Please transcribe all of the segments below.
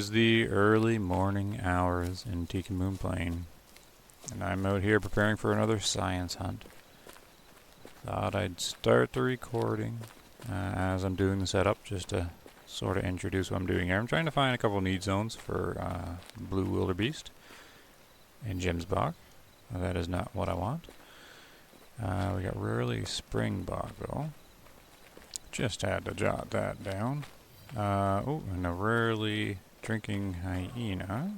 is the early morning hours in Tekin Moon Plain, and I'm out here preparing for another science hunt. Thought I'd start the recording as I'm doing the setup, just to sort of introduce what I'm doing here. I'm trying to find a couple need zones for blue wildebeest and Gemsbok. That is not what I want. We got rarely springbok though. Just had to jot that down. And a rarely drinking hyena.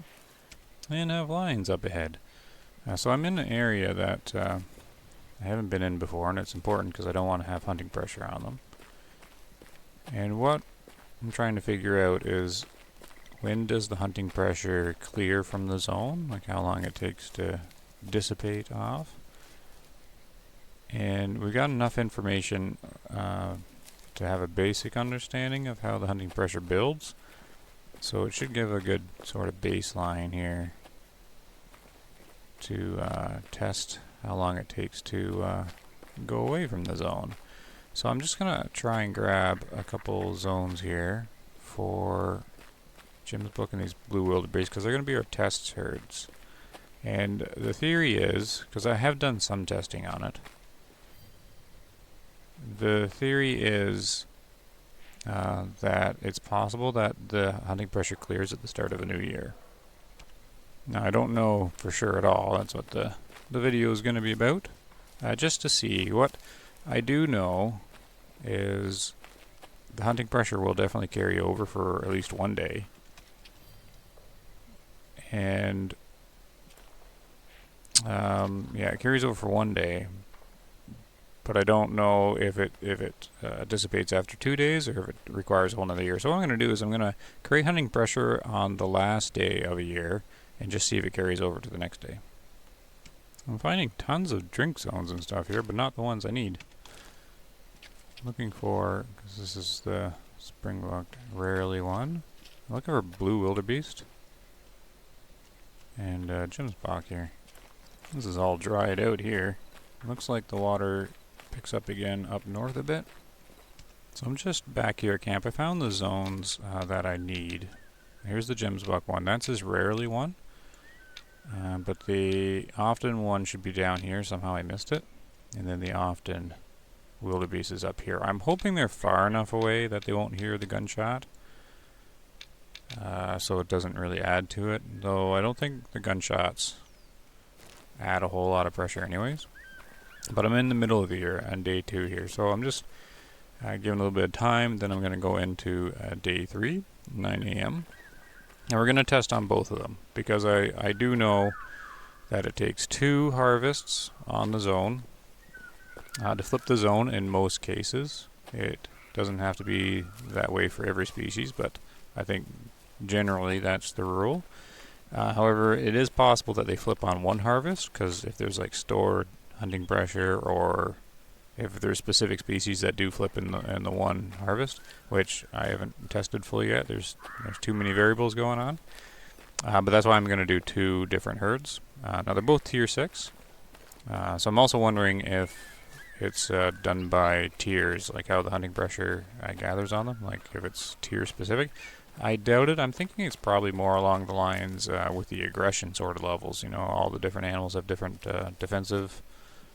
And have lions up ahead. So I'm in an area that I haven't been in before, and it's important because I don't want to have hunting pressure on them. And what I'm trying to figure out is, when does the hunting pressure clear from the zone? Like how long it takes to dissipate off. And we got enough information to have a basic understanding of how the hunting pressure builds. So it should give a good sort of baseline here to test how long it takes to go away from the zone. So I'm just going to try and grab a couple zones here for Gemsbok and these blue wildebeest, because they're going to be our test herds. And the theory is, because I have done some testing on it, the theory is that it's possible that the hunting pressure clears at the start of a new year. Now, I don't know for sure at all. That's what the video is going to be about. Just to see. What I do know is the hunting pressure will definitely carry over for at least one day. And yeah, it carries over for one day. But I don't know if it dissipates after 2 days or if it requires a whole nother year. So what I'm going to do is I'm going to create hunting pressure on the last day of a year and just see if it carries over to the next day. I'm finding tons of drink zones and stuff here, but not the ones I need. I'm looking for, because this is the springbok rarely one. I'm looking for blue wildebeest and Gemsbok here. This is all dried out here. Looks like the water picks up again up north a bit. So I'm just back here at camp. I found the zones that I need. Here's the Gemsbok one. That's his rarely one. But the often one should be down here. Somehow I missed it. And then the often wildebeest is up here. I'm hoping they're far enough away that they won't hear the gunshot. So it doesn't really add to it. Though I don't think the gunshots add a whole lot of pressure anyways. But I'm in the middle of the year on day 2 here, so I'm just giving a little bit of time. Then I'm going to go into day 3, 9 a.m. And we're going to test on both of them, because I do know that it takes 2 harvests on the zone to flip the zone in most cases. It doesn't have to be that way for every species, but I think generally that's the rule. However, it is possible that they flip on 1 harvest, because if there's like stored hunting pressure, or if there's specific species that do flip in the 1 harvest, which I haven't tested fully yet. There's too many variables going on. But that's why I'm going to do 2 different herds. Now they're both tier 6. So I'm also wondering if it's done by tiers, like how the hunting pressure gathers on them, like if it's tier specific. I doubt it. I'm thinking it's probably more along the lines with the aggression sort of levels. You know, all the different animals have different defensive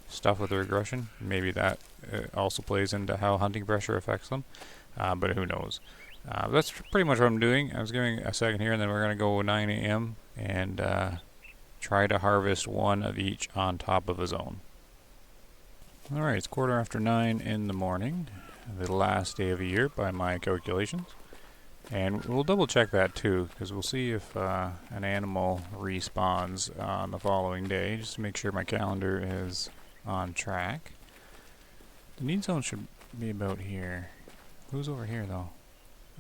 stuff with their aggression. Maybe that also plays into how hunting pressure affects them. But who knows. That's pretty much what I'm doing. I was giving a second here, and then we're going to go 9 a.m. and try to harvest 1 of each on top of a zone. Alright, it's 9:15 in the morning, the last day of a year by my calculations. And we'll double check that too, because we'll see if an animal respawns on the following day, just to make sure my calendar is on track. The need zone should be about here. Who's over here though?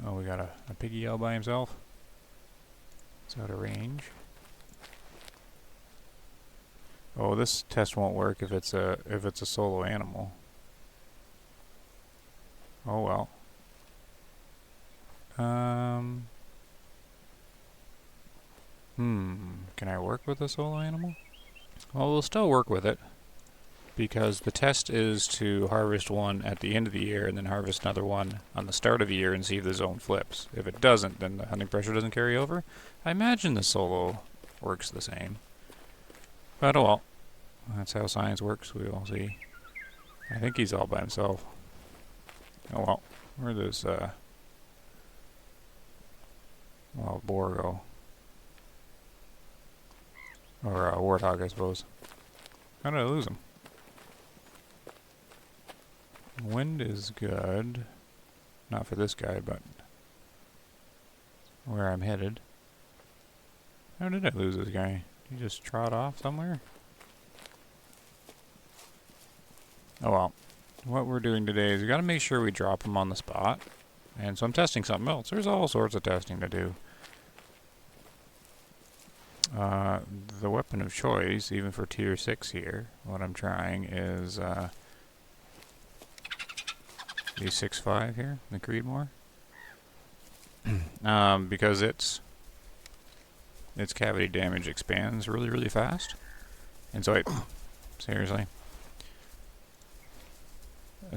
Oh, we got a piggy all by himself. It's out of range. Oh, this test won't work if it's a solo animal. Oh well. Can I work with a solo animal? Well, we'll still work with it, because the test is to harvest one at the end of the year and then harvest another one on the start of the year and see if the zone flips. If it doesn't, then the hunting pressure doesn't carry over. I imagine the solo works the same. But oh well, that's how science works. We will see. I think he's all by himself. Oh well, where does boar go? Or warthog, I suppose. How did I lose him? Wind is good. Not for this guy, but where I'm headed. How did I lose this guy? Did he just trot off somewhere? Oh well. What we're doing today is we gotta make sure we drop him on the spot. And so I'm testing something else. There's all sorts of testing to do. The weapon of choice, even for tier 6 here, what I'm trying is the 6.5 here, the Creedmoor. Because its cavity damage expands really, really fast. And so seriously.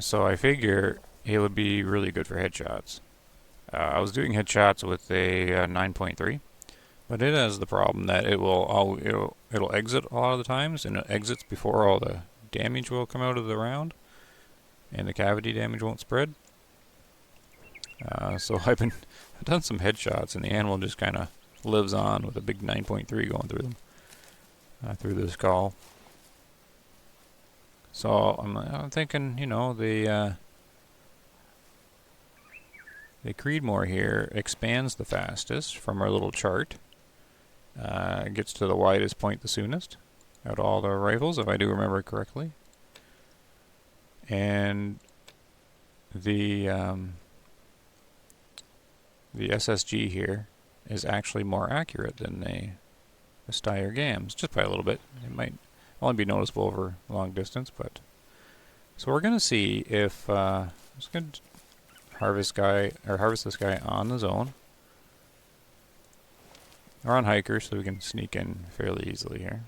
So I figure it would be really good for headshots. I was doing headshots with a 9.3. But it has the problem that it'll exit a lot of the times, and it exits before all the damage will come out of the round, and the cavity damage won't spread. So I've done some headshots, and the animal just kind of lives on with a big 9.3 going through them, through the skull. So I'm thinking, you know, the Creedmoor here expands the fastest from our little chart. Gets to the widest point the soonest out of all the rifles, if I do remember correctly. And the SSG here is actually more accurate than the Steyr Gams, just by a little bit. It might only be noticeable over a long distance, but so we're gonna see if I'm just gonna harvest this guy on the zone. We're on hiker, so we can sneak in fairly easily here.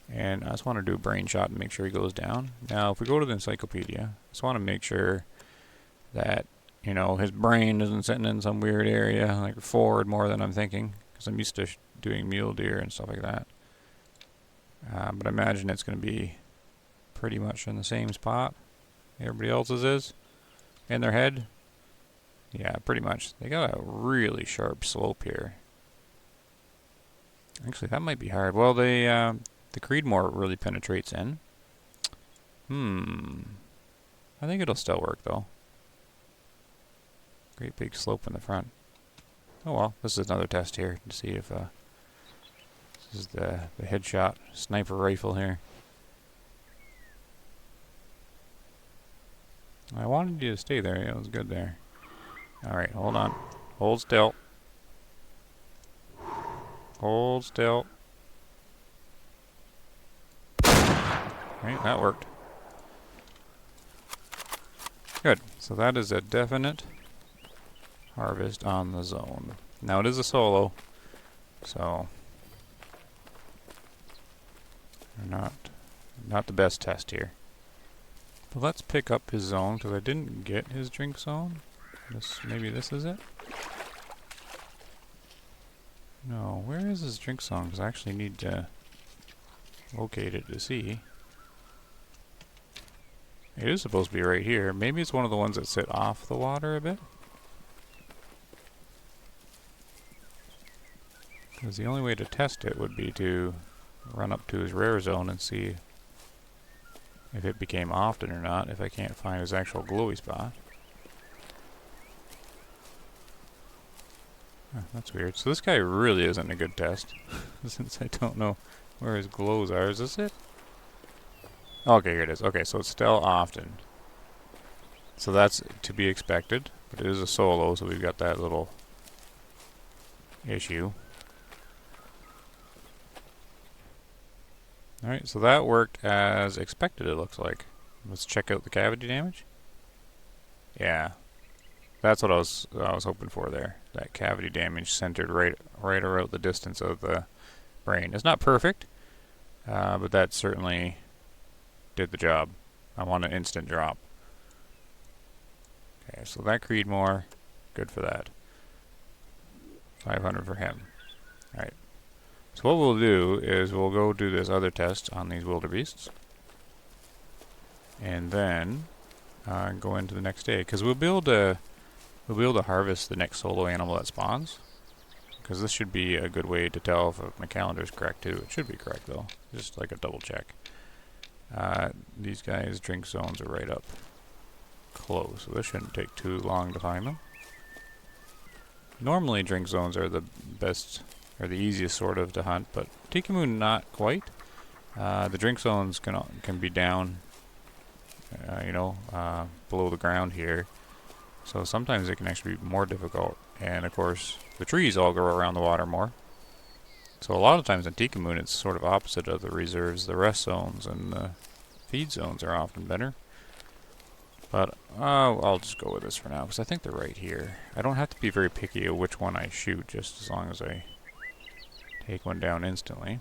And I just want to do a brain shot and make sure he goes down. Now, if we go to the encyclopedia, I just want to make sure that, you know, his brain isn't sitting in some weird area, like forward more than I'm thinking, because I'm used to doing mule deer and stuff like that. But I imagine it's going to be pretty much in the same spot everybody else's is in their head. Yeah, pretty much. They got a really sharp slope here. Actually, that might be hard. Well, the Creedmoor really penetrates in. I think it'll still work, though. Great big slope in the front. Oh well, this is another test here to see if this is the headshot sniper rifle here. I wanted you to stay there. Yeah, it was good there. Alright, hold on. Hold still. Hold still. Right, that worked. Good. So that is a definite harvest on the zone. Now it is a solo, so not the best test here. But let's pick up his zone, because I didn't get his drink zone. Maybe this is it? No, where is his drink zone? Because I actually need to locate it to see. It is supposed to be right here. Maybe it's one of the ones that sit off the water a bit. Because the only way to test it would be to run up to his rare zone and see if it became often or not, if I can't find his actual glowy spot. Huh, that's weird. So this guy really isn't a good test, since I don't know where his glows are. Is this it? Okay, here it is. Okay, so it's still often. So that's to be expected, but it is a solo, so we've got that little issue. Alright, so that worked as expected, it looks like. Let's check out the cavity damage. Yeah. That's what I was hoping for there. That cavity damage centered right around the distance of the brain. It's not perfect, but that's certainly did the job. I want an instant drop. Okay, so that Creedmoor, good for that. 500 for him. Alright. So what we'll do is we'll go do this other test on these wildebeests. And then go into the next day. Because we'll be able to harvest the next solo animal that spawns. Because this should be a good way to tell if my calendar is correct too. It should be correct though. Just like a double check. These guys' drink zones are right up close, so this shouldn't take too long to find them. Normally drink zones are the best, or the easiest sort of to hunt, but Tiki Moon not quite. The drink zones can be down, below the ground here, so sometimes it can actually be more difficult. And of course, the trees all grow around the water more. So a lot of times in Tiki Moon, it's sort of opposite of the reserves. The rest zones and the feed zones are often better. But I'll just go with this for now, because I think they're right here. I don't have to be very picky of which one I shoot, just as long as I take one down instantly.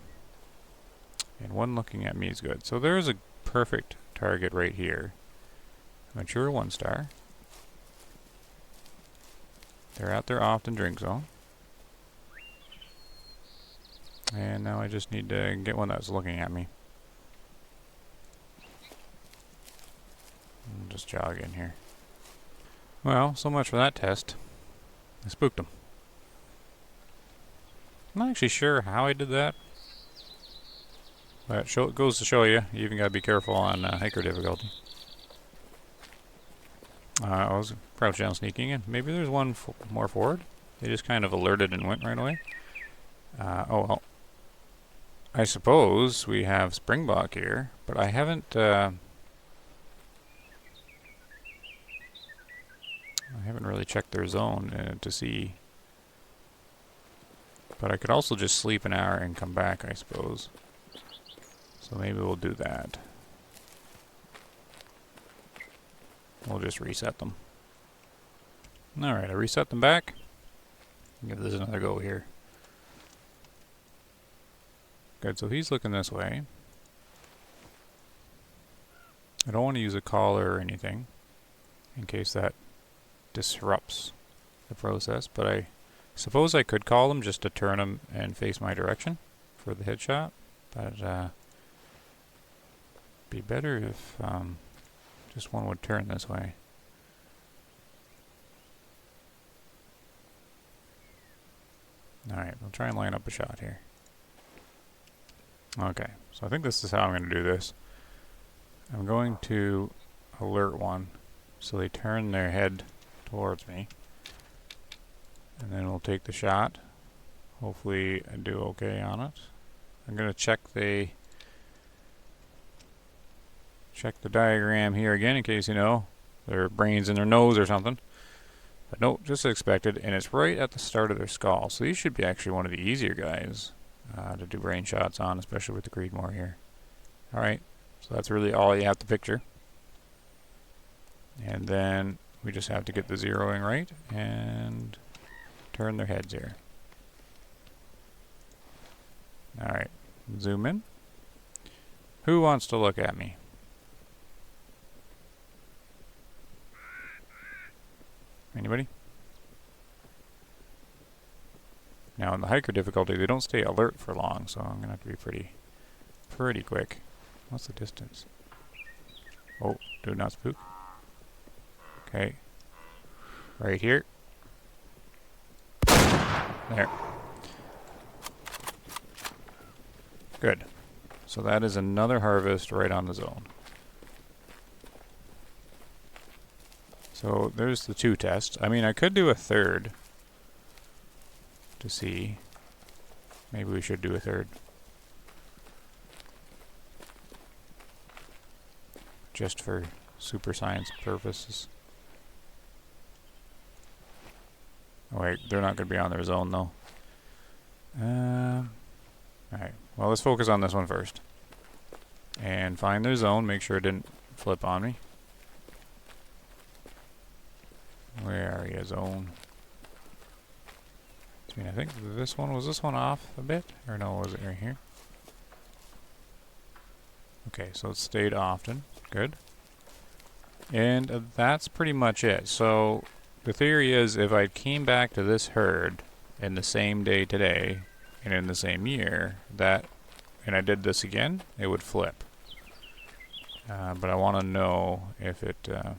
And one looking at me is good. So there's a perfect target right here. Mature 1-star. They're at their often drink zone. And now I just need to get one that's looking at me. I'll just jog in here. Well, so much for that test. I spooked them. I'm not actually sure how I did that. But it goes to show you even got to be careful on hiker difficulty. I was crouched down sneaking in. Maybe there's one more forward. They just kind of alerted and went right away. Oh well. I suppose we have Springbok here, but I haven't really checked their zone to see. But I could also just sleep an hour and come back, I suppose. So maybe we'll do that. We'll just reset them. Alright, I reset them back. Give this another go here. Good, so he's looking this way. I don't want to use a collar or anything in case that disrupts the process, but I suppose I could call him just to turn him and face my direction for the headshot, but be better if just one would turn this way. Alright, we'll try and line up a shot here. Okay, so I think this is how I'm going to do this. I'm going to alert one so they turn their head towards me. And then we'll take the shot. Hopefully I do okay on it. I'm going to check the diagram here again in case, their brains in their nose or something. But no, just as expected, and it's right at the start of their skull. So these should be actually one of the easier guys to do brain shots on, especially with the Creedmoor here. Alright, so that's really all you have to picture. And then we just have to get the zeroing right and turn their heads here. Alright, zoom in. Who wants to look at me? Anybody? Now in the hiker difficulty, they don't stay alert for long, so I'm gonna have to be pretty quick. What's the distance? Oh, do not spook. Okay. Right here. There. Good. So that is another harvest right on the zone. So there's the 2 tests. I mean, I could do a third to see. Maybe we should do a third. Just for super science purposes. Oh wait, they're not going to be on their zone though. Alright, well let's focus on this one first. And find their zone, make sure it didn't flip on me. Where are you, zone? I think was this one off a bit? Or no, was it right here? Okay, so it stayed often. Good. And that's pretty much it. So the theory is if I came back to this herd in the same day today and in the same year, and I did this again, it would flip. But I want to know if it... oh,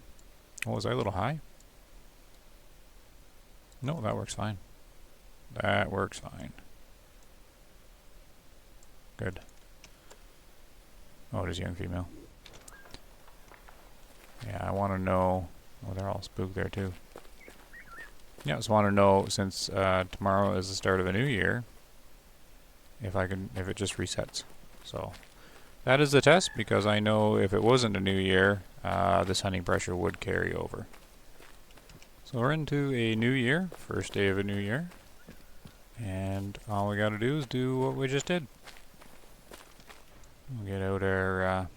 was I a little high? No, that works fine. That works fine. Good. Oh, it is young female. Yeah, I want to know... Oh, they're all spooked there too. Yeah, I just want to know, since tomorrow is the start of a new year, if it just resets. So that is the test, because I know if it wasn't a new year, this hunting pressure would carry over. So we're into a new year, first day of a new year, and all we got to do is do what we just did. We'll get out our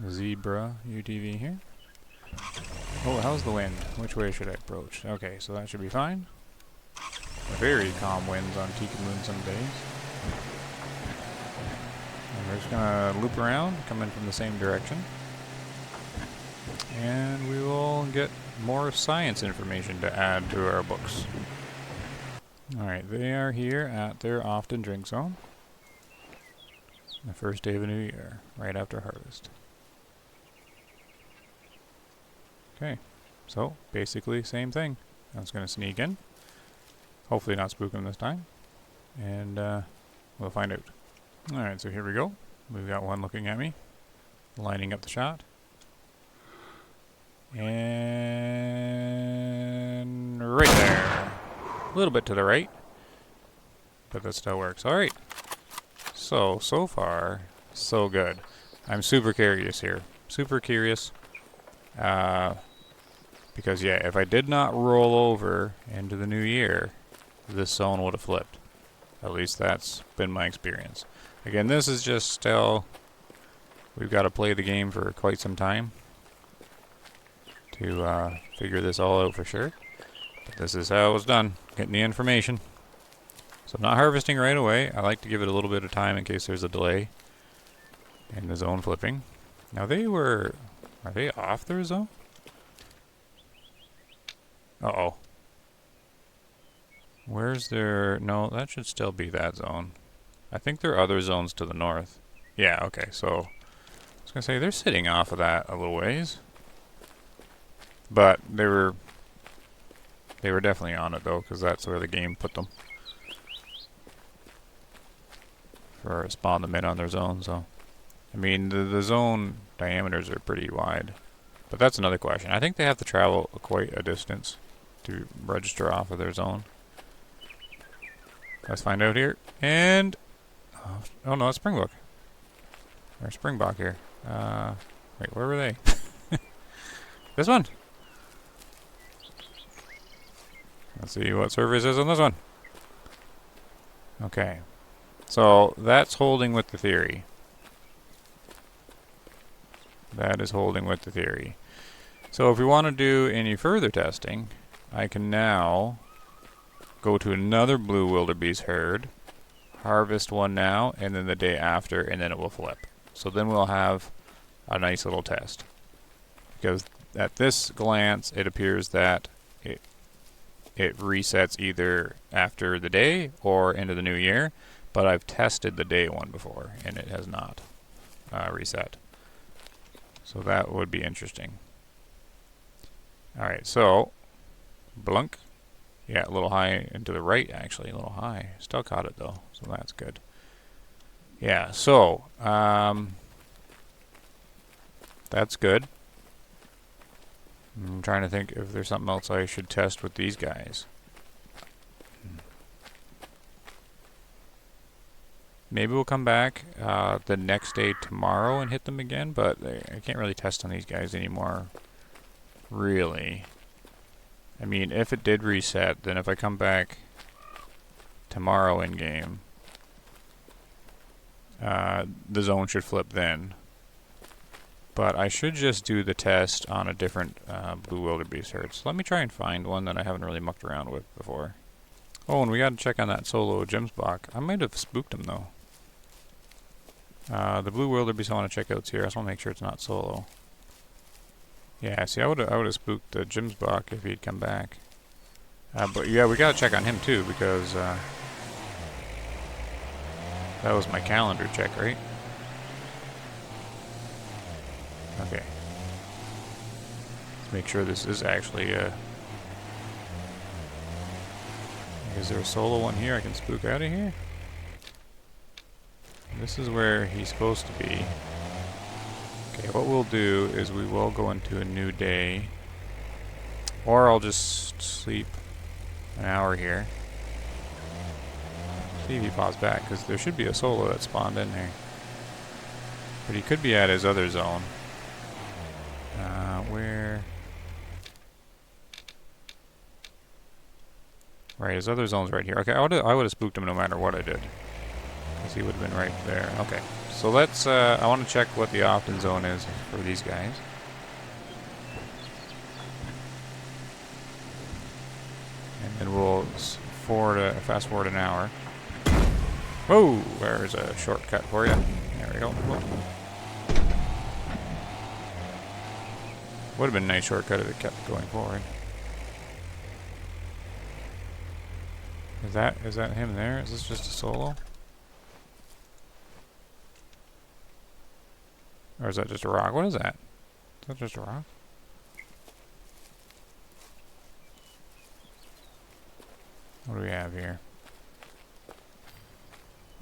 Zebra UTV here. Oh, how's the wind? Which way should I approach? Okay, so that should be fine. Very calm winds on Tikamoon some days. And we're just gonna loop around, come in from the same direction. And we will get more science information to add to our books. Alright, they are here at their often drink zone. The first day of a new year, right after harvest. Okay, so basically same thing. I'm just going to sneak in. Hopefully not spook them this time. And we'll find out. Alright, so here we go. We've got one looking at me, lining up the shot. And right there. A little bit to the right, but that still works. Alright. So far, so good. I'm super curious here. Super curious. Because, yeah, if I did not roll over into the new year, this zone would have flipped. At least that's been my experience. Again, this is just still... We've got to play the game for quite some time to figure this all out for sure. But this is how it was done. Getting the information. So I'm not harvesting right away. I like to give it a little bit of time in case there's a delay in the zone flipping. Now are they off their zone? Uh-oh. Where's their... No, that should still be that zone. I think there are other zones to the north. Yeah, okay, so... I was going to say, they're sitting off of that a little ways. But they were definitely on it, though, because that's where the game put them. For spawn them in on their zone, so... I mean, the zone diameters are pretty wide. But that's another question. I think they have to travel quite a distance to register off of their zone. Let's find out here. And... oh no, it's Springbok. Or Springbok here. Wait, where were they? This one! Let's see what service is on this one. Okay. So, that's holding with the theory. That is holding with the theory. So if we want to do any further testing, I can now go to another blue wildebeest herd, harvest one now, and then the day after, and then it will flip. So then we'll have a nice little test. Because at this glance, it appears that it resets either after the day or into the new year, but I've tested the day one before, and it has not reset. So that would be interesting. Alright, so blunk. Yeah, a little high and to the right, actually, a little high. Still caught it though, so that's good. Yeah, so that's good. I'm trying to think if there's something else I should test with these guys. Maybe we'll come back the next day tomorrow and hit them again, but I can't really test on these guys anymore. Really. I mean, if it did reset, then if I come back tomorrow in game, the zone should flip then. But I should just do the test on a different blue wildebeest herd. So let me try and find one that I haven't really mucked around with before. Oh, and we gotta check on that solo Gemsbach. I might have spooked him though. The blue wildebeest I want to check out's here. I just want to make sure it's not solo. Yeah, see, I would have spooked Jim's buck if he'd come back. But yeah, we gotta check on him too because that was my calendar check, right? Okay. Let's make sure this is actually is there a solo one here I can spook out of here? This is where he's supposed to be. Okay, what we'll do is we will go into a new day. Or I'll just sleep an hour here. See if he pops back, because there should be a solo that spawned in there. But he could be at his other zone. Where... Right, his other zone's right here. Okay, I would have spooked him no matter what I did. Because he would have been right there. Okay, so let's... I want to check what the opt-in zone is for these guys. And then we'll fast forward an hour. Whoa! There's a shortcut for you. There we go. Whoa. Would have been a nice shortcut if it kept going forward. Is that him there? Is this just a solo? Or is that just a rock? What is that? Is that just a rock? What do we have here?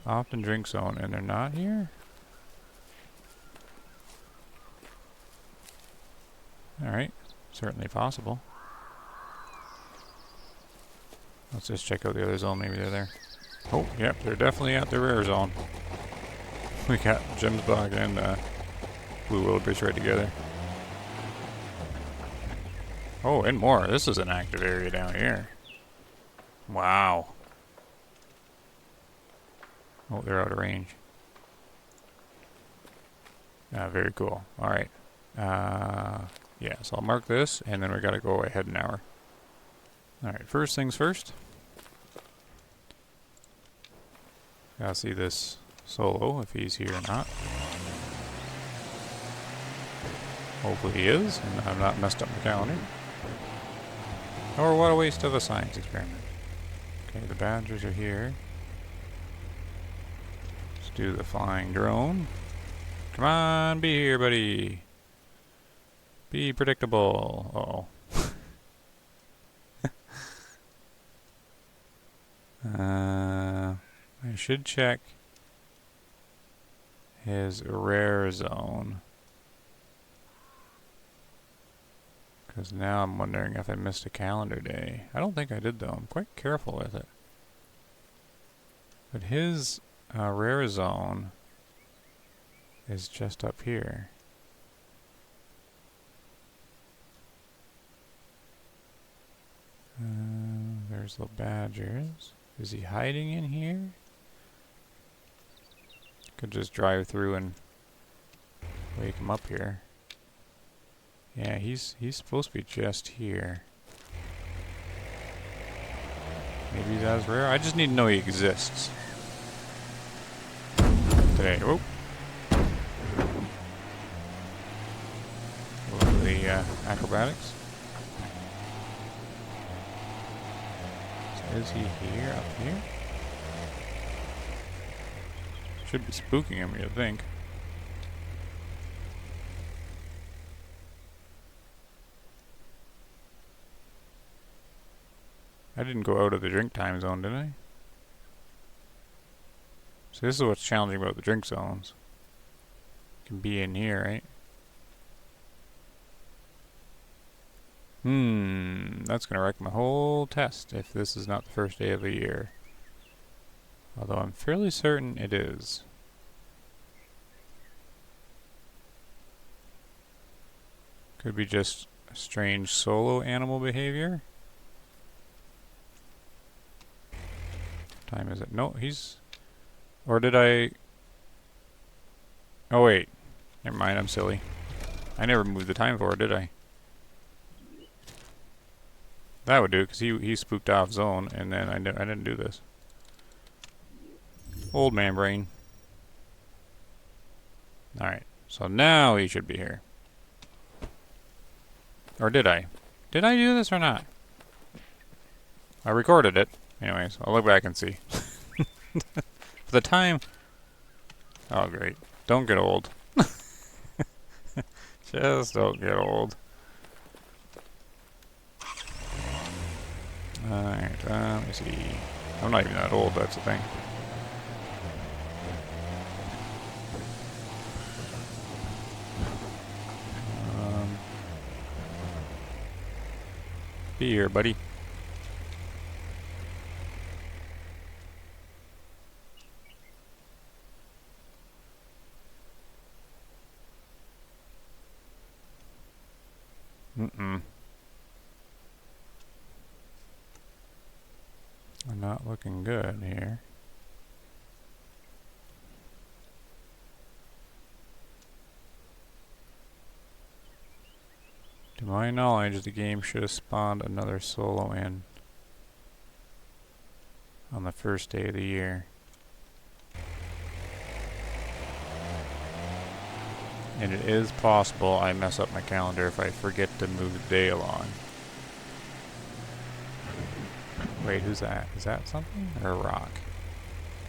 Often drink zone, and they're not here? Alright, certainly possible. Let's just check out the other zone, maybe they're there. Oh, yep, they're definitely at the rare zone. We got Jim's bug and blue wildebeest right together. Oh, and more. This is an active area down here. Wow. Oh, they're out of range. Very cool. Alright. Yeah, so I'll mark this, and then we gotta go ahead an hour. Alright, first things first. Gotta see this solo, if he's here or not. Hopefully he is, and I've not messed up my calendar. Or what a waste of a science experiment. Okay, the badgers are here. Let's do the flying drone. Come on, be here, buddy. Be predictable. Uh-oh. I should check his rare zone. Because now I'm wondering if I missed a calendar day. I don't think I did, though. I'm quite careful with it. But his rare zone is just up here. There's the badgers. Is he hiding in here? Could just drive through and wake him up here. Yeah, he's supposed to be just here. Maybe that's rare. I just need to know he exists. Today. Oh. Love the acrobatics. So is he here? Up here? Should be spooking him, you'd think. I didn't go out of the drink time zone, did I? So this is what's challenging about the drink zones. You can be in here, right? That's gonna wreck my whole test if this is not the first day of the year. Although I'm fairly certain it is. Could be just strange solo animal behavior. What time is it? No, he's... Or did I... Oh wait. Never mind, I'm silly. I never moved the time forward, did I? That would do, because he spooked off zone, and then I didn't do this. Old man brain. Alright, so now he should be here. Or did I? Did I do this or not? I recorded it. Anyways, I'll look back and see. For the time... Oh, great. Don't get old. Just don't get old. Alright, let me see. I'm not even that old, that's the thing. Be here, buddy. I'm not looking good here. To my knowledge, the game should have spawned another solo in on the first day of the year. And it is possible I mess up my calendar if I forget to move the day along. Wait, who's that? Is that something? Or a rock?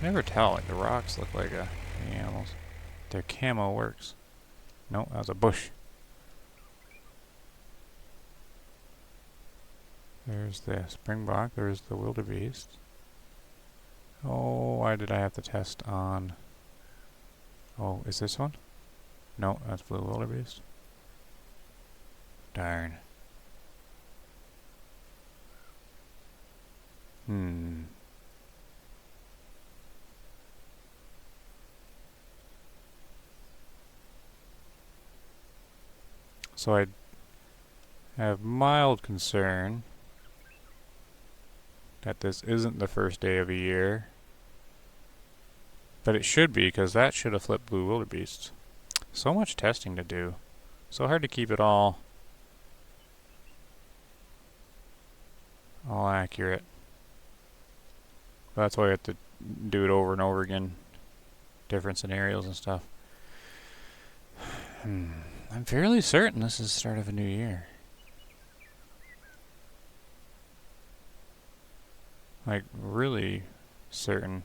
I never tell, like the rocks look like the animals. Their camo works. No, that was a bush. There's the springbok, there's the wildebeest. Oh, why did I have to test on... Oh, is this one? No, that's blue wildebeest. Darn. So I have mild concern that this isn't the first day of a year. But it should be, because that should have flipped blue wildebeests. So much testing to do. So hard to keep it all accurate. But that's why I have to do it over and over again. Different scenarios and stuff. I'm fairly certain this is the start of a new year. Like, really certain.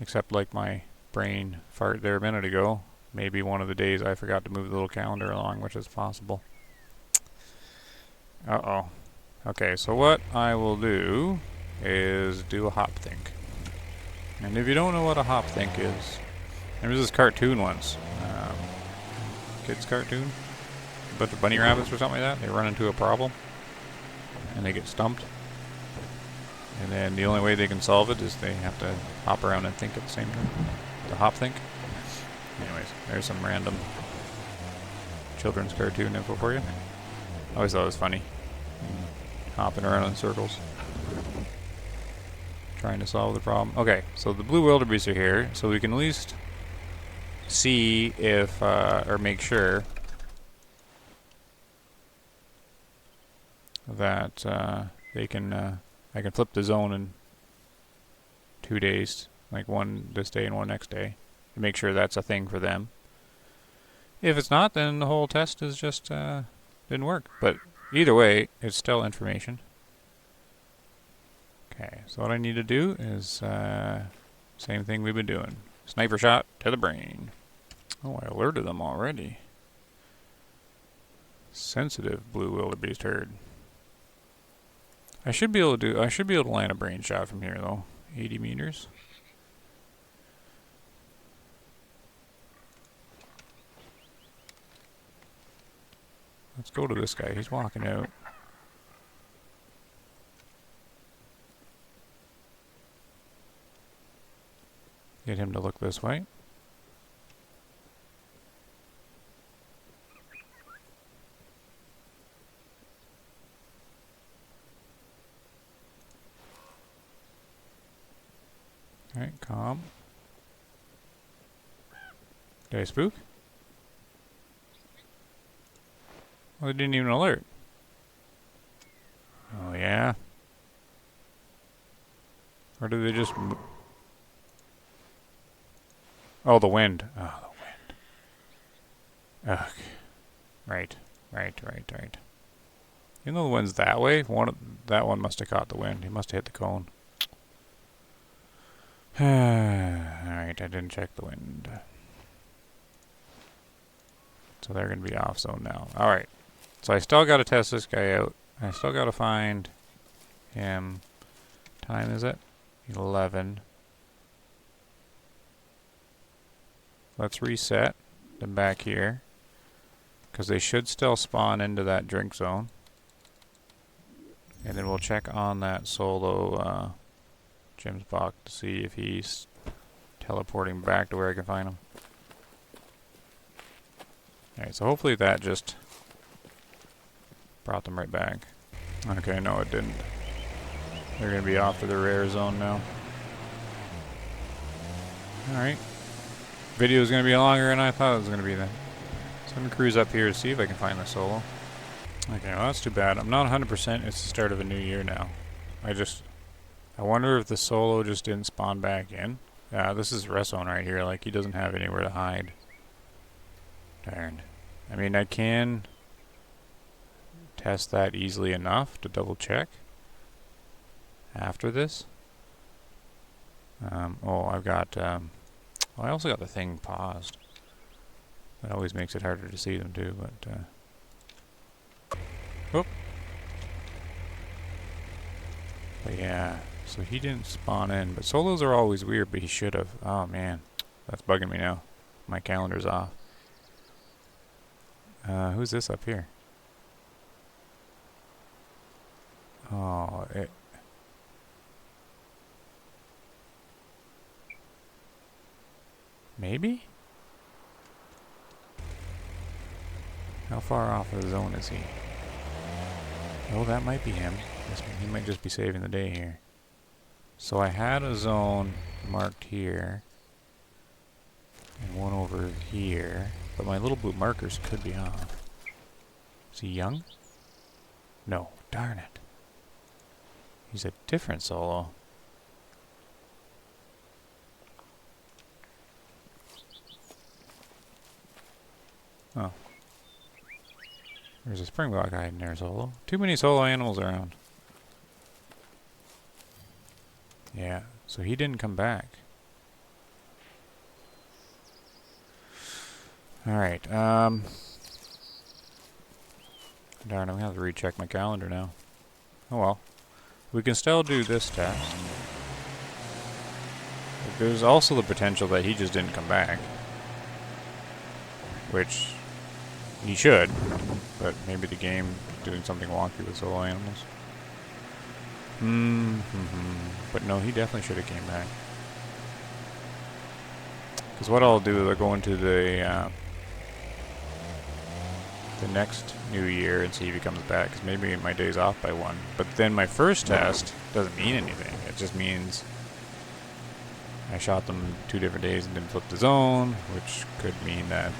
Except like my brain fart there a minute ago. Maybe one of the days I forgot to move the little calendar along, which is possible. Uh-oh. Okay, so what I will do is do a hop think. And if you don't know what a hop think is, there was this cartoon once. Kids cartoon. A bunch of bunny rabbits or something like that. They run into a problem. And they get stumped. And then the only way they can solve it is they have to hop around and think at the same time. The hop think. Anyways, there's some random children's cartoon info for you. I always thought it was funny. Hopping around in circles. Trying to solve the problem. Okay, so the blue wildebeest are here, so we can at least see if, or make sure that they can, I can flip the zone in 2 days, like one this day and one next day, to make sure that's a thing for them. If it's not, then the whole test is just didn't work. But either way, it's still information. Okay, so what I need to do is same thing we've been doing. Sniper shot to the brain. Oh, I alerted them already. Sensitive blue wildebeest herd. I should be able to land a brain shot from here though. 80 meters. Let's go to this guy. He's walking out. Get him to look this way. Alright, calm. Did I spook? Well, they didn't even alert. Oh, yeah? Or did they just... Oh, the wind. Oh, the wind. Ugh. Right. Right. Even though the wind's that way, that one must have caught the wind. He must have hit the cone. Alright, I didn't check the wind. So they're going to be off zone now. Alright. So I still got to test this guy out. I still got to find him. Time is it? 11. Let's reset them back here, because they should still spawn into that drink zone. And then we'll check on that solo Jim's box to see if he's teleporting back to where I can find him. Alright, so hopefully that just brought them right back. Okay, no it didn't. They're going to be off to the rare zone now. Alright. Video is going to be longer than I thought it was going to be then. So I'm going to cruise up here to see if I can find the solo. Okay, well that's too bad. I'm not 100%. It's the start of a new year now. I wonder if the solo just didn't spawn back in. This is rest zone right here. Like, he doesn't have anywhere to hide. Darn. I mean, I can test that easily enough to double check after this. I've got... well, I also got the thing paused. That always makes it harder to see them too, but... Whoop. But yeah, so he didn't spawn in. But solos are always weird, but he should have. Oh man, that's bugging me now. My calendar's off. Who's this up here? Oh, it... Maybe? How far off of the zone is he? Oh, that might be him. He might just be saving the day here. So I had a zone marked here. And one over here. But my little blue markers could be off. Is he young? No. Darn it. He's a different solo. Oh. There's a springbok hiding there, solo. Too many solo animals around. Yeah, so he didn't come back. Alright, darn, I'm gonna have to recheck my calendar now. Oh well. We can still do this test. There's also the potential that he just didn't come back. Which... he should, but maybe the game is doing something wonky with solo animals. But no, he definitely should have came back. Because what I'll do is I'll go into the next new year and see if he comes back, because maybe my day's off by one. But then my first test doesn't mean anything. It just means I shot them 2 different days and didn't flip the zone, which could mean that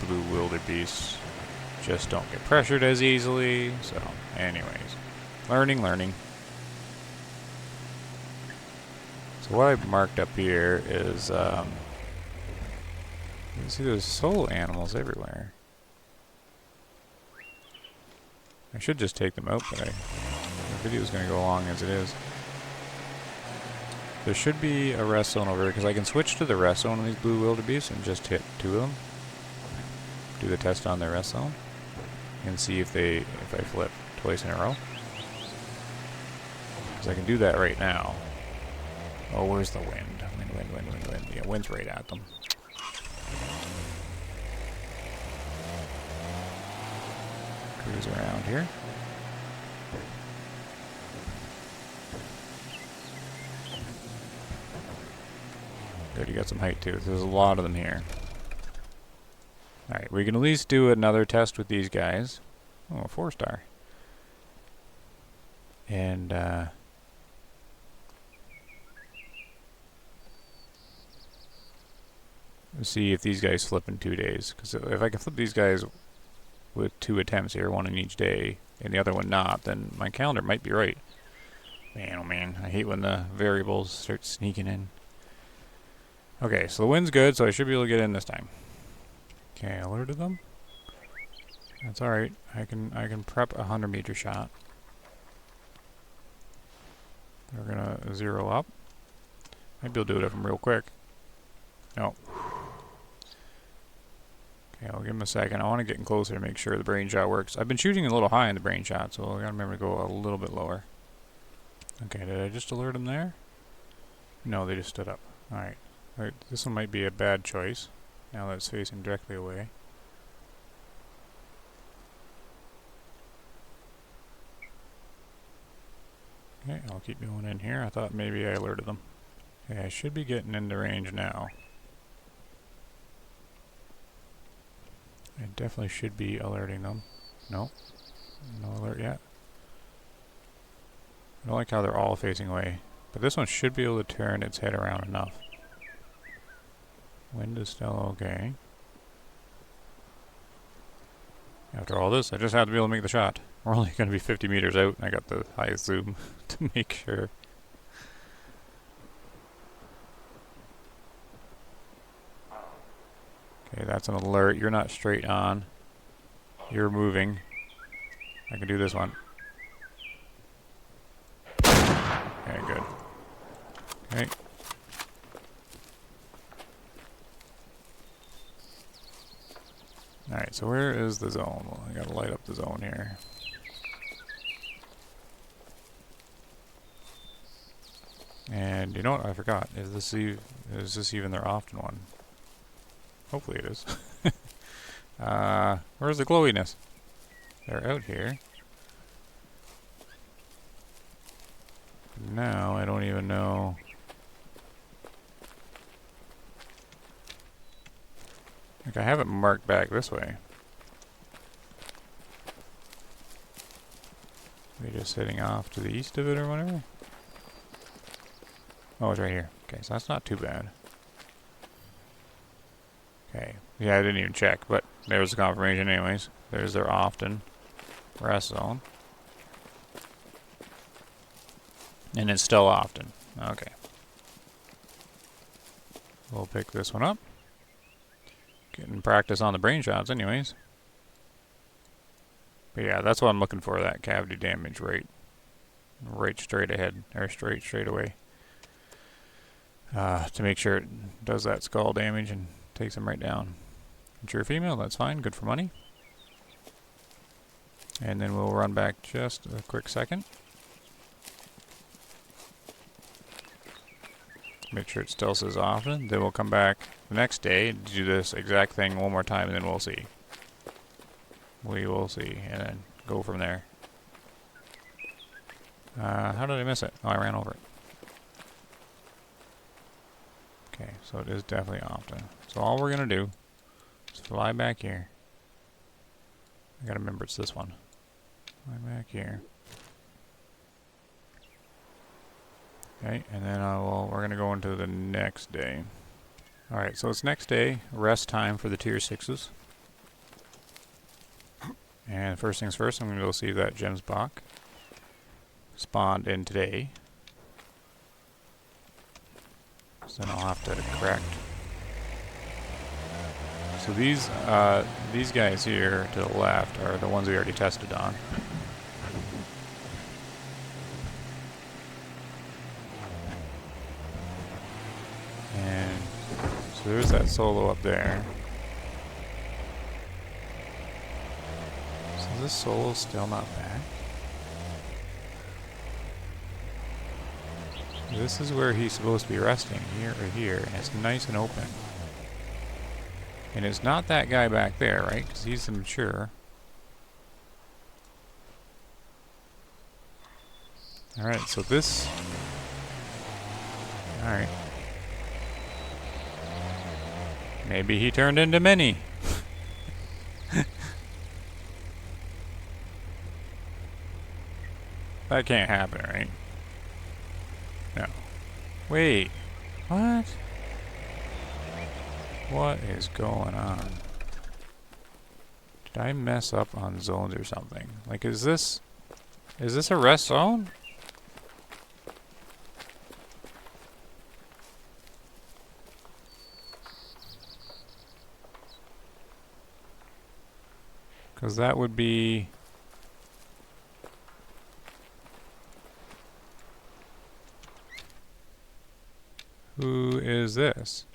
blue wildebeest just don't get pressured as easily. So, anyways, learning. So what I've marked up here is, you can see there's solo animals everywhere. I should just take them out, but the video's going to go along as it is. There should be a rest zone over here, because I can switch to the rest zone on these blue wildebeest and just hit 2 of them. Do the test on their rest zone. And see if I flip twice in a row. Because I can do that right now. Oh, where's the wind? Wind. Yeah, wind's right at them. Cruise around here. Good, you got some height too. There's a lot of them here. Alright, we can at least do another test with these guys. Oh, a 4-star. And, let's see if these guys flip in 2 days. Because if I can flip these guys with 2 attempts here, 1 in each day, and the other one not, then my calendar might be right. Man, oh man, I hate when the variables start sneaking in. Okay, so the wind's good, so I should be able to get in this time. Okay, alerted them. That's alright. I can prep a 100-meter shot. They're gonna zero up. Might be able to do it if I'm real quick. No. Okay, I'll give him a second. I want to get in closer to make sure the brain shot works. I've been shooting a little high in the brain shot, so I gotta remember to go a little bit lower. Okay, did I just alert them there? No, they just stood up. Alright. Alright, this one might be a bad choice, now that it's facing directly away. Okay, I'll keep going in here. I thought maybe I alerted them. Okay, I should be getting into range now. I definitely should be alerting them. No. No alert yet. I don't like how they're all facing away. But this one should be able to turn its head around enough. Wind is still okay. After all this, I just have to be able to make the shot. We're only going to be 50 meters out, and I got the highest zoom to make sure. Okay, that's an alert. You're not straight on. You're moving. I can do this one. Okay, good. Okay. Alright, so where is the zone? Well, I gotta light up the zone here. And you know what? I forgot. Is this even their often one? Hopefully it is. Where's the glowiness? They're out here. Now I don't even know. Like, I have it marked back this way. Maybe just heading off to the east of it or whatever? Oh, it's right here. Okay, so that's not too bad. Okay. Yeah, I didn't even check, but there was the confirmation anyways. There's their often rest zone. And it's still often. Okay. We'll pick this one up. Getting practice on the brain shots anyways. But yeah, that's what I'm looking for, that cavity damage rate. Right straight ahead, or straight away. To make sure it does that skull damage and takes him right down. Mature female, that's fine, good for money. And then we'll run back just a quick second. Make sure it still says often. Then we'll come back the next day, do this exact thing one more time, and then we'll see. We will see, and then go from there. How did I miss it? Oh, I ran over it. Okay, so it is definitely often. So all we're going to do is fly back here. I gotta remember it's this one. Fly back here. Okay, and then we're going to go into the next day. Alright, so it's next day, rest time for the tier 6s. And first things first, I'm going to go see if that Gems Bach spawned in today. So then I'll have to correct. So these guys here to the left are the ones we already tested on. And so there's that solo up there. So this solo's still not back. This is where he's supposed to be resting, here or here, and it's nice and open. And it's not that guy back there, right? Because he's the mature. Alright, so this... Alright. Maybe he turned into many. That can't happen, right? No. Wait. What? What is going on? Did I mess up on zones or something? Like, is this a rest zone? Because that would be... Who is this?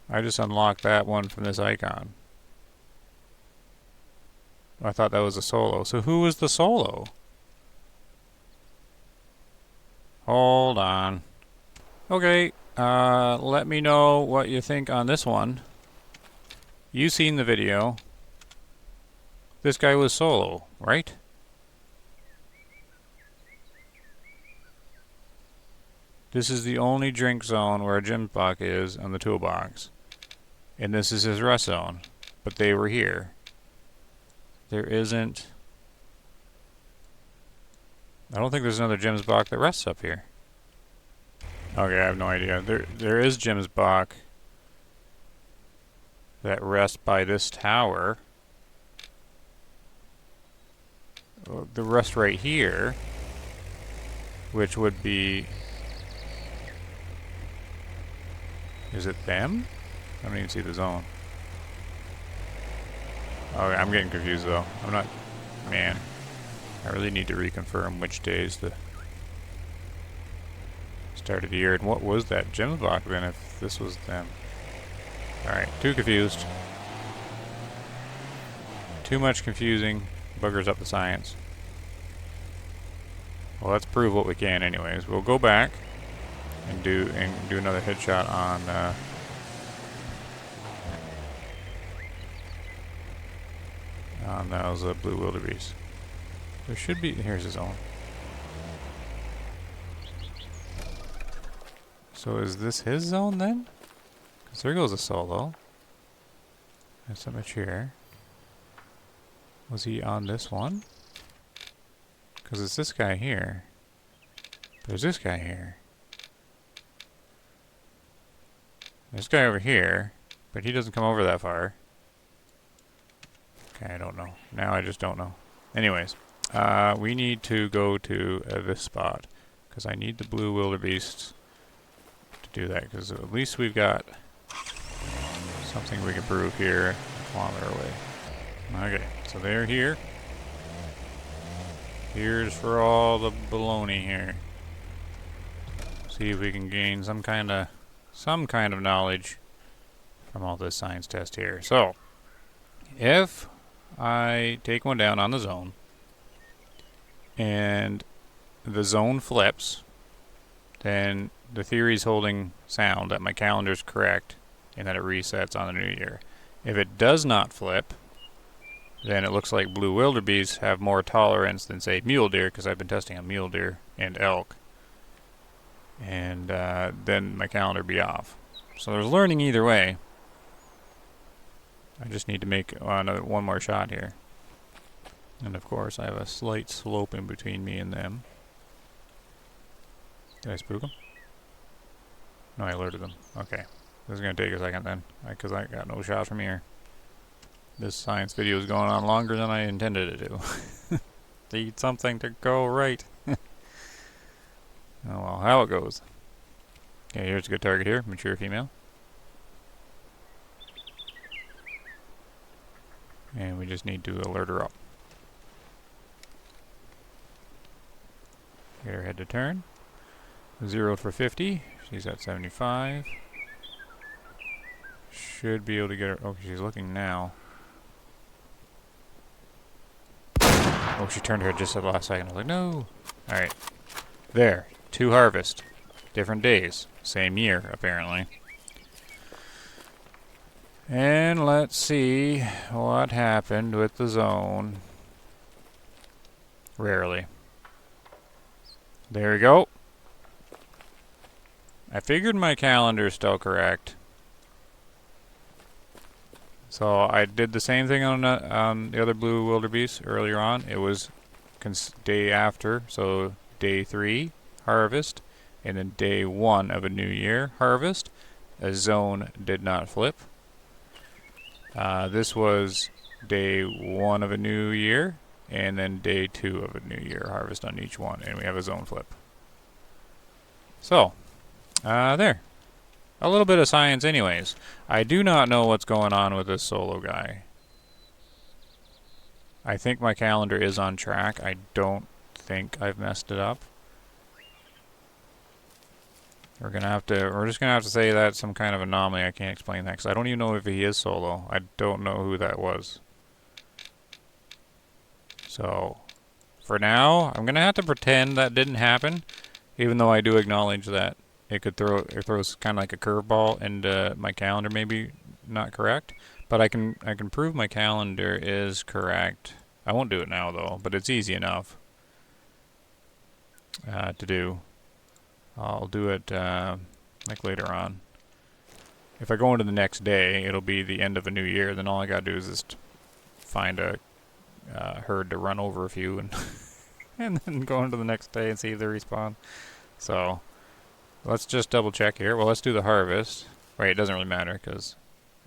I just unlocked that one from this icon. I thought that was a solo. So who was the solo? Hold on. Okay, let me know what you think on this one. You've seen the video. This guy was solo, right? This is the only drink zone where a gym block is on the toolbox. And this is his rest zone. But they were here. There isn't... I don't think there's another Jim's block that rests up here. Okay, I have no idea. There is Jim's block that rests by this tower. The rest right here, which would be... Is it them? I don't even see the zone. Okay, I'm getting confused though. I'm not... Man, I really need to reconfirm which day is the start of the year. And what was that gym block then if this was them? Alright, too confused. Too much confusing. Buggers up the science. Well, let's prove what we can anyways. We'll go back and do another headshot on those blue wildebeest. There should be... Here's his own. So is this his zone then? Because there goes a solo. There's so much here. Was he on this one? Because it's this guy here. There's this guy here. There's this guy over here, but he doesn't come over that far. Okay, I don't know. Now I just don't know. Anyways, we need to go to this spot because I need the blue wildebeest to do that. Because at least we've got something we can prove here a kilometer away. Okay, so they're here. Here's for all the baloney here. See if we can gain some kind of knowledge from all this science test here. So, if I take one down on the zone and the zone flips, then the theory's holding sound that my calendar's correct and that it resets on the new year. If it does not flip, then it looks like blue wildebeest have more tolerance than, say, mule deer, because I've been testing on mule deer and elk. And then my calendar be off. So there's learning either way. I just need to make one more shot here. And of course I have a slight slope in between me and them. Did I spook them? No, I alerted them. Okay. This is going to take a second then, because I got no shot from here. This science video is going on longer than I intended it to. Need something to go right. Oh well, how it goes. Okay, here's a good target here. Mature female. And we just need to alert her up. Get her head to turn. 0 for 50. She's at 75. Should be able to get her... Oh, she's looking now. Oh, she turned her just at the last second. I was like, no! Alright. There. 2 harvest. Different days. Same year, apparently. And let's see what happened with the zone. Rarely. There we go. I figured my calendar's still correct. So I did the same thing on the other blue wildebeest earlier on. It was day after, so day 3 harvest, and then day 1 of a new year harvest. A zone did not flip. This was day 1 of a new year, and then day 2 of a new year harvest on each one, and we have a zone flip. So, there. A little bit of science anyways. I do not know what's going on with this solo guy. I think my calendar is on track. I don't think I've messed it up. We're just gonna have to say that's some kind of anomaly. I can't explain that because I don't even know if he is solo. I don't know who that was. So, for now, I'm gonna have to pretend that didn't happen, even though I do acknowledge that it throws kind of like a curveball, and my calendar may be not correct. But I can prove my calendar is correct. I won't do it now though, but it's easy enough to do. I'll do it like later on. If I go into the next day, it'll be the end of a new year. Then all I gotta do is just find a herd to run over a few and and then go into the next day and see if they respawn. So let's just double check here. Well, let's do the harvest. Wait, it doesn't really matter because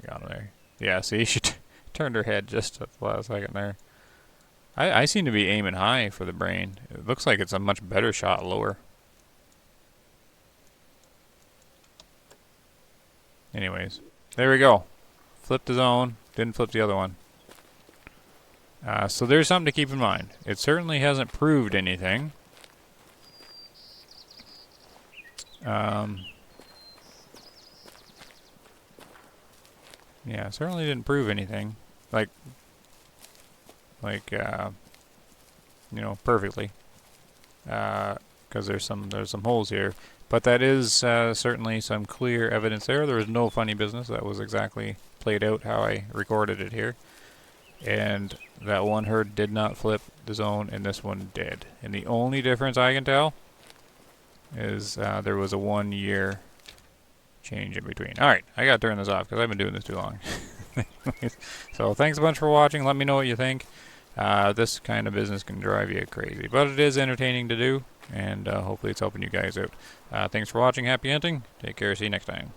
I got him there. Yeah, see, she turned her head just at the last second there. I seem to be aiming high for the brain. It looks like it's a much better shot lower. Anyways, there we go. Flipped the zone. Didn't flip the other one. So there's something to keep in mind. It certainly hasn't proved anything. Yeah, certainly didn't prove anything. Like, you know, perfectly. Because there's some holes here. But that is certainly some clear evidence there. There was no funny business. That was exactly played out how I recorded it here. And that one herd did not flip the zone, and this one did. And the only difference I can tell is there was a 1 year change in between. Alright, I gotta turn this off because I've been doing this too long. So thanks a bunch for watching. Let me know what you think. This kind of business can drive you crazy, but it is entertaining to do, and hopefully it's helping you guys out. Thanks for watching. Happy hunting. Take care. See you next time.